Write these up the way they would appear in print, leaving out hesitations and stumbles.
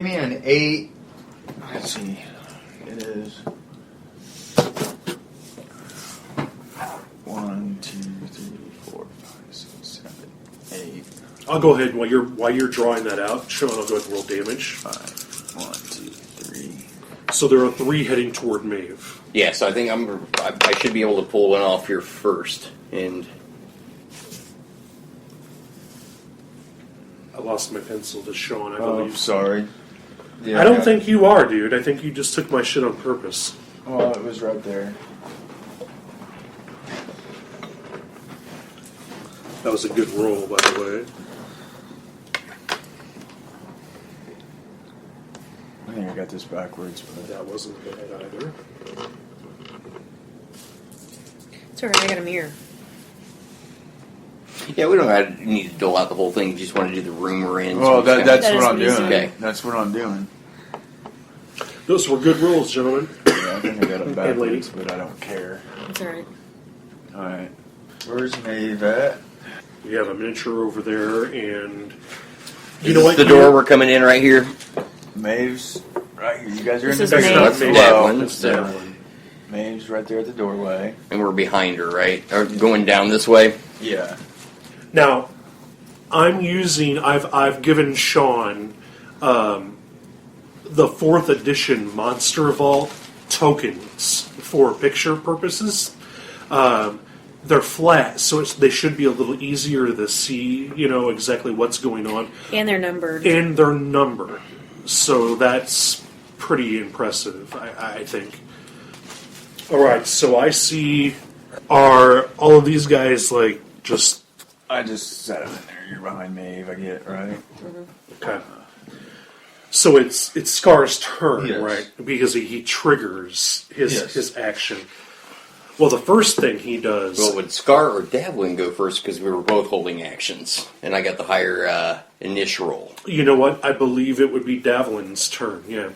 me an 8. Let's see. It is 1, 2, 3, 4, 5, 6, 7, 8. I'll go ahead while you're drawing that out. Sean, I'll go ahead and roll damage. 5, 1, 2, 3. So there are 3 heading toward Mave. Yeah, so I think I should be able to pull one off here first. And I lost my pencil to Sean, I believe. Sorry. Yeah, I don't think you are, dude. I think you just took my shit on purpose. Well, it was right there. That was a good roll, by the way. I think I got this backwards, but That wasn't bad either. It's alright, I got a mirror. yeah, we don't need to dole out the whole thing. You just want to do the room we're in. well, so that's That what is I'm doing. easy. Okay. That's what I'm doing. Those were good rolls, gentlemen. Yeah, I think I got it Hey, lady. backwards, but I don't care. It's alright. All right. Where's Mave at? We have a miniature over there, and you know what? The door we're coming in right here. Mave's right here. You guys are This in is the Mave. Not Mave. Davlin, It's so- Davlin. Maeve's right there at the doorway. And we're behind her, right? Or going down this way. Yeah. Now, I've given Sean the 4th edition Monster Vault tokens for picture purposes. They're flat, so they should be a little easier to see, exactly what's going on. And they're numbered. And they're numbered. So that's pretty impressive, I think. Alright, so I see, are all of these guys, just... I just set him in there. You're behind Mave, I get it, right? Okay. So it's Scar's turn, Yes. right? Because he triggers Yes. his action. Well, the first thing he does... Well, would Scar or Davlin go first? Because we were both holding actions. And I got the higher initial roll. You know what? I believe it would be Davlin's turn, yeah.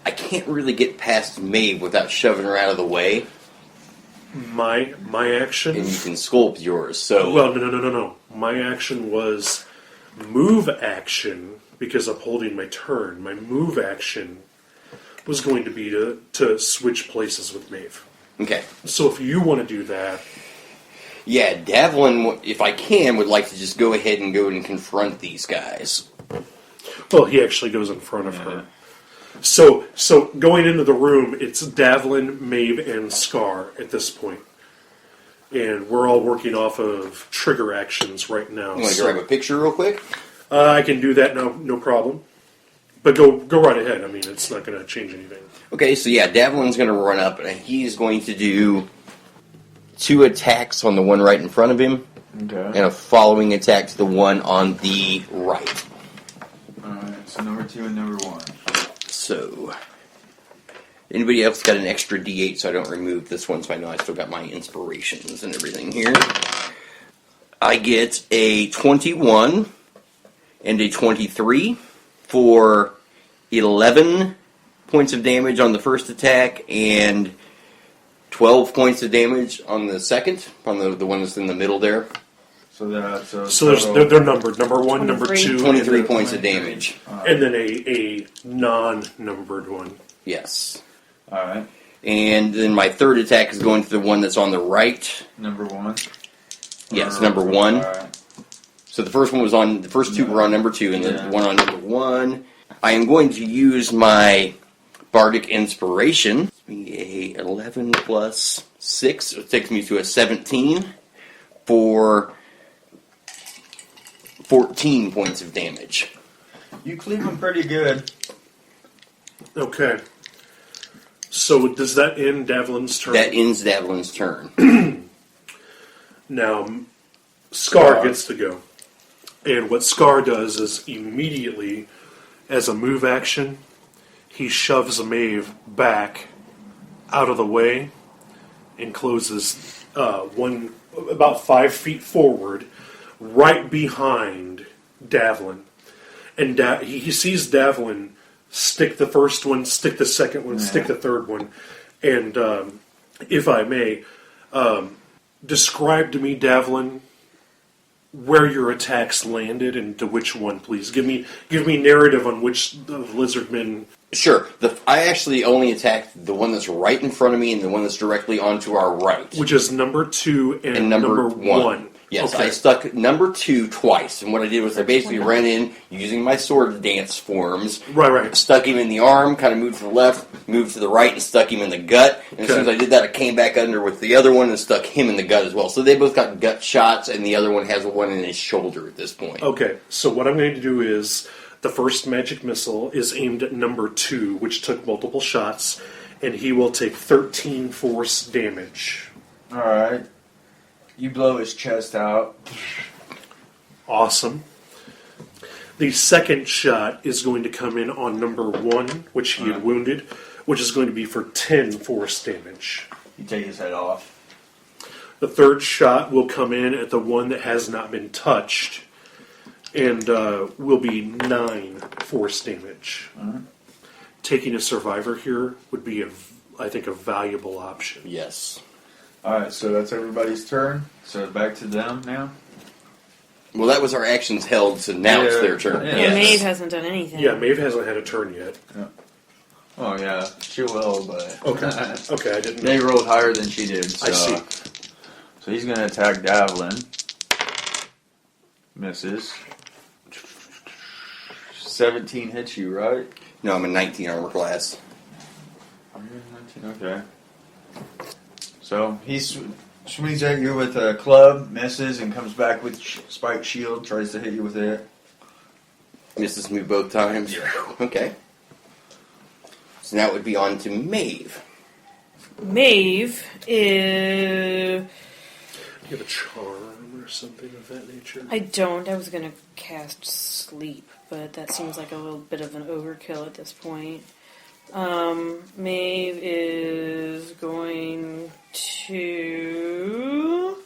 I can't really get past Mave without shoving her out of the way. My action... And you can sculpt yours, so... Well, no. My action was move action, because I'm holding my turn. My move action was going to be to switch places with Mave. Okay. So if you want to do that... Yeah, Davlin, if I can, would like to just go ahead and go and confront these guys. Well, he actually goes in front of her. So going into the room, it's Davlin, Mave, and Scar at this point. And we're all working off of trigger actions right now. You want to grab a picture real quick? I can do that, no problem. But go right ahead. I mean, it's not going to change anything. Okay, so yeah, Davlin's going to run up, and he's going to do 2 attacks on the one right in front of him, Okay. and a following attack to the one on the right. Alright, so number 2 and number 1. So, anybody else got an extra D8 so I don't remove this one, so I know I still got my inspirations and everything here. I get a 21 and a 23 for 11 points of damage on the first attack and 12 points of damage on the second, on the one that's in the middle there. So that's They're numbered. Number 1, number 2. 23 and points of damage. And then a non-numbered one. Yes. Alright. And then my third attack is going to the one that's on the right. Number 1. Yes, number 1. Alright. So the first 2 were on number 2, and the one on number 1. I am going to use my Bardic Inspiration. A 11 plus 6, it takes me to a 17 for 14 points of damage. You cleave them pretty good. Okay. So does that end Davlin's turn? That ends Davlin's turn. Now, Scar gets to go. And what Scar does is immediately, as a move action, he shoves Mave back out of the way and closes one about 5 feet forward, right behind Davlin. And he sees Davlin stick the first one, stick the second one, stick the third one. And if I may, describe to me, Davlin, where your attacks landed and to which one, please. Give me narrative on which the lizardmen. Sure. I actually only attacked the one that's right in front of me and the one that's directly onto our right. Which is number 2 and number 1. Yes, okay. I stuck number 2 twice, and what I did was I basically ran in using my sword dance forms. Right. Stuck him in the arm, kind of moved to the left, moved to the right, and stuck him in the gut. And as soon as I did that, I came back under with the other one and stuck him in the gut as well. So they both got gut shots, and the other one has one in his shoulder at this point. Okay, so what I'm going to do is the first magic missile is aimed at number 2, which took multiple shots, and he will take 13 force damage. Alright. You blow his chest out. Awesome. The second shot is going to come in on number 1, which he had wounded, which is going to be for 10 force damage. You take his head off. The third shot will come in at the one that has not been touched, and will be 9 force damage. Taking a survivor here would be, I think, a valuable option. Yes. Alright, so that's everybody's turn. So back to them now. Well, that was our actions held, so now it's their turn. Yeah. Yes. Mave hasn't done anything. Yeah, Mave hasn't had a turn yet. Oh yeah, she will, but Okay, I didn't they know. rolled higher than she did. So. I see. So he's gonna attack Davlin. Misses. 17 hits you, right? No, I'm a 19 armor class. Okay. So he swings at you with a club, misses, and comes back with spiked shield, tries to hit you with it. Misses me both times. Okay. So now it would be on to Mave. Mave is... You have a charm or something of that nature? I don't. I was going to cast Sleep, but that seems like a little bit of an overkill at this point. Mave is going to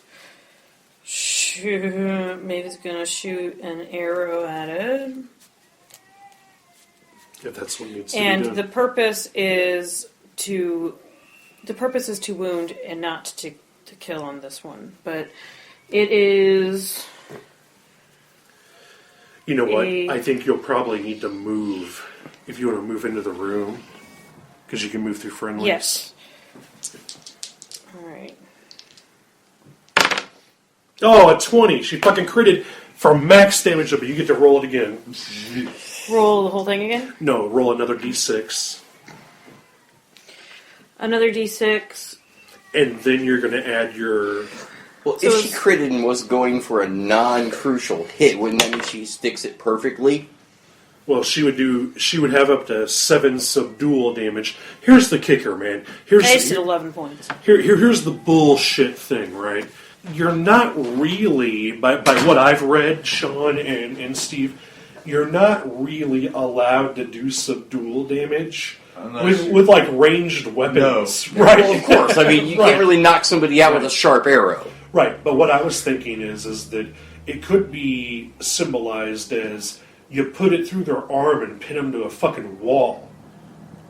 shoot. Mave is going to shoot an arrow at it. If that's what needs to And be done. the purpose is to wound and not to kill on this one. But it is... You know what? I think you'll probably need to move if you want to move into the room. Because you can move through friendlies. Yes. Alright. Oh, a 20. She fucking critted for max damage, but you get to roll it again. Roll the whole thing again? No, roll another d6. Another d6. And then you're going to add your... Well, So if she critted and was going for a non-crucial hit, wouldn't that mean she sticks it perfectly? Well, she would have up to 7 subdual damage. Here's the kicker, man. Here's I just did 11 points. Here's the bullshit thing, right? You're not really, by what I've read, Sean and Steve, you're not really allowed to do subdual damage with like ranged weapons, No. right? Well, of course. I mean, you Right. can't really knock somebody out with a sharp arrow. Right, but what I was thinking is that it could be symbolized as you put it through their arm and pin them to a fucking wall,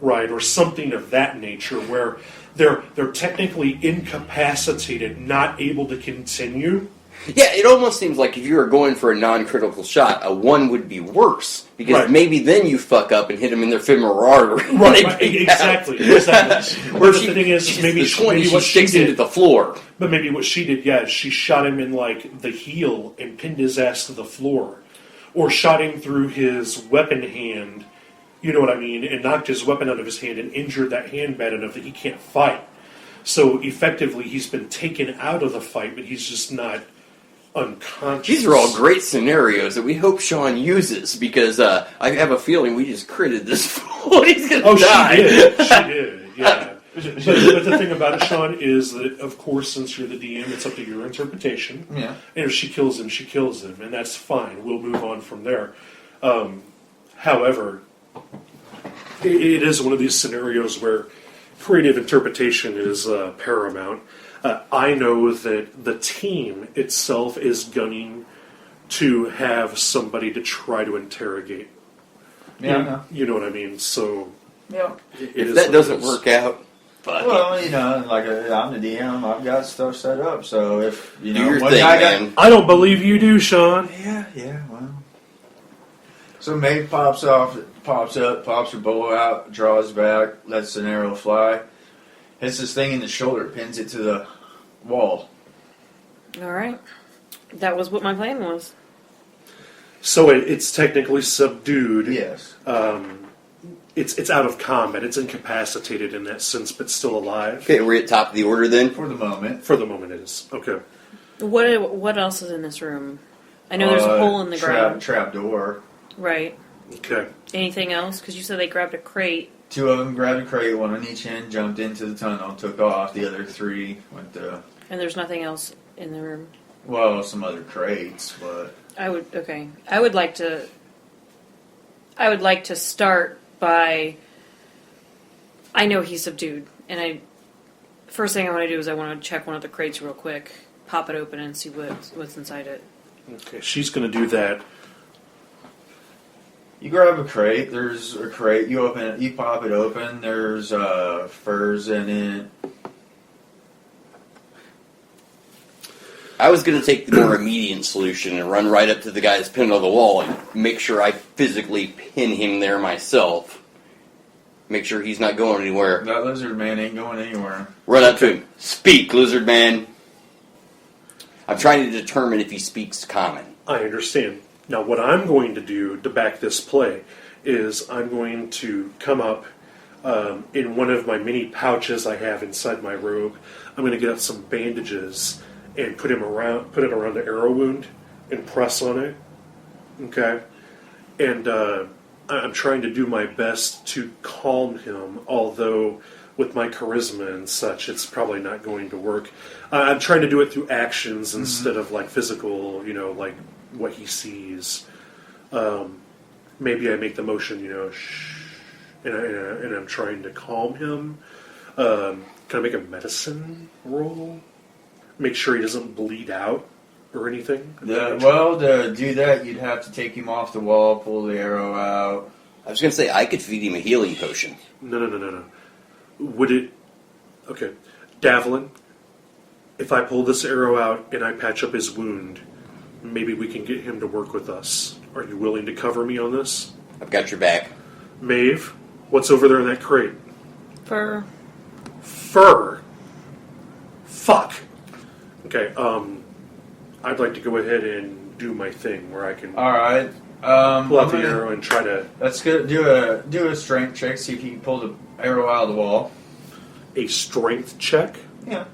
right, or something of that nature, where they're technically incapacitated, not able to continue. Yeah, it almost seems like if you were going for a non-critical shot, a 1 would be worse. Because Right. maybe then you fuck up and hit them in their femoral artery. Right, exactly. Where the thing is maybe the 20, maybe what she sticks into did, the floor. but maybe what she did, is she shot him in like the heel and pinned his ass to the floor, or shot him through his weapon hand. You know what I mean? And knocked his weapon out of his hand and injured that hand bad enough that he can't fight. So effectively, he's been taken out of the fight, but he's just not unconscious. These are all great scenarios that we hope Sean uses, because I have a feeling we just critted this fool. He's going to die. She did, yeah. But the thing about it, Sean, is that, of course, since you're the DM, it's up to your interpretation. Yeah. And if she kills him, she kills him, and that's fine. We'll move on from there. However, it is one of these scenarios where creative interpretation is paramount. I know that the team itself is gunning to have somebody to try to interrogate. Yeah. You know what I mean? So Yeah. it If is that what it doesn't is. work out, Fuck Well, it. you know, like I'm the DM, I've got stuff set up. So if you Do know, your one thing, guy man. I don't believe you do, Sean. yeah, well. So Mave pops up, pops her bow out, draws back, lets an arrow fly, hits this thing in the shoulder, pins it to the wall. All right. That was what my plan was. So it's technically subdued. Yes. It's out of combat. It's incapacitated in that sense, but still alive. Okay, we're at top of the order then. For the moment. For the moment, it is. Okay. What else is in this room? I know there's a hole in the ground. Trap door. Right. Okay. Anything else? Because you said they grabbed a crate. 2 of them grabbed a crate, one on each end, jumped into the tunnel, took off. The other 3 went to... And there's nothing else in the room. Well, some other crates, but... I would like to start by... I know he's subdued, and first thing I want to do is I want to check one of the crates real quick, pop it open and see what's inside it. Okay, she's going to do that. You grab a crate, there's a crate, you open it, you pop it open, there's furs in it. I was going to take the more immediate solution and run right up to the guy that's pinned on the wall and make sure I physically pin him there myself. Make sure he's not going anywhere. That lizard man ain't going anywhere. Run up to him. Speak, lizard man. I'm trying to determine if he speaks common. I understand. Now, what I'm going to do to back this play is I'm going to come up in one of my mini pouches I have inside my robe. I'm going to get out some bandages and put it around the arrow wound and press on it. Okay? And I'm trying to do my best to calm him, although with my charisma and such, it's probably not going to work. I'm trying to do it through actions instead of like physical, like what he sees. Maybe I make the motion, shh, and I'm trying to calm him. Can I make a medicine roll? Make sure he doesn't bleed out or anything? To do that, you'd have to take him off the wall, pull the arrow out. I was going to say, I could feed him a healing potion. No. Would it... Okay. Davlin, if I pull this arrow out and I patch up his wound, maybe we can get him to work with us. Are you willing to cover me on this? I've got your back. Mave, what's over there in that crate? Fur. Fuck. Okay, I'd like to go ahead and do my thing where I can Alright. pull out the arrow and try to... Let's do a strength check, see if you can pull the arrow out of the wall. A strength check? Yeah.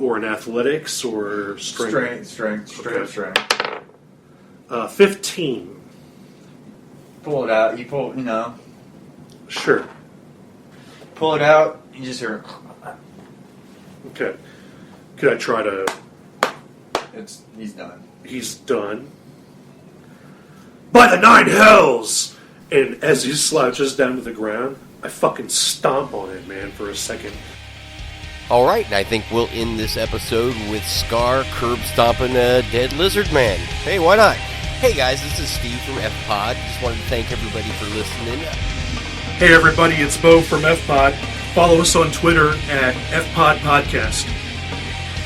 Or an athletics or strength? Strength. 15. Pull it out, you pull, Sure. pull it out, you just hear Okay. Could I try to... he's done. He's done. By the 9 hells! And as he slouches down to the ground, I fucking stomp on it, man, for a second. Alright, and I think we'll end this episode with Scar curb stomping a dead lizard man. Hey, why not? Hey guys, this is Steve from F-Pod. Just wanted to thank everybody for listening. Hey everybody, it's Bo from F-Pod. Follow us on Twitter at F-Pod Podcast.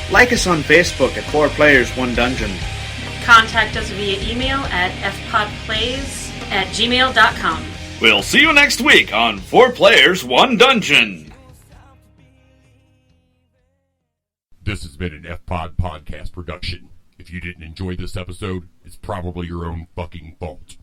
Like us on Facebook at 4 Players 1 Dungeon. Contact us via email at fpodplays@gmail.com. We'll see you next week on 4 Players 1 Dungeon. This has been an F-Pod podcast production. If you didn't enjoy this episode, it's probably your own fucking fault.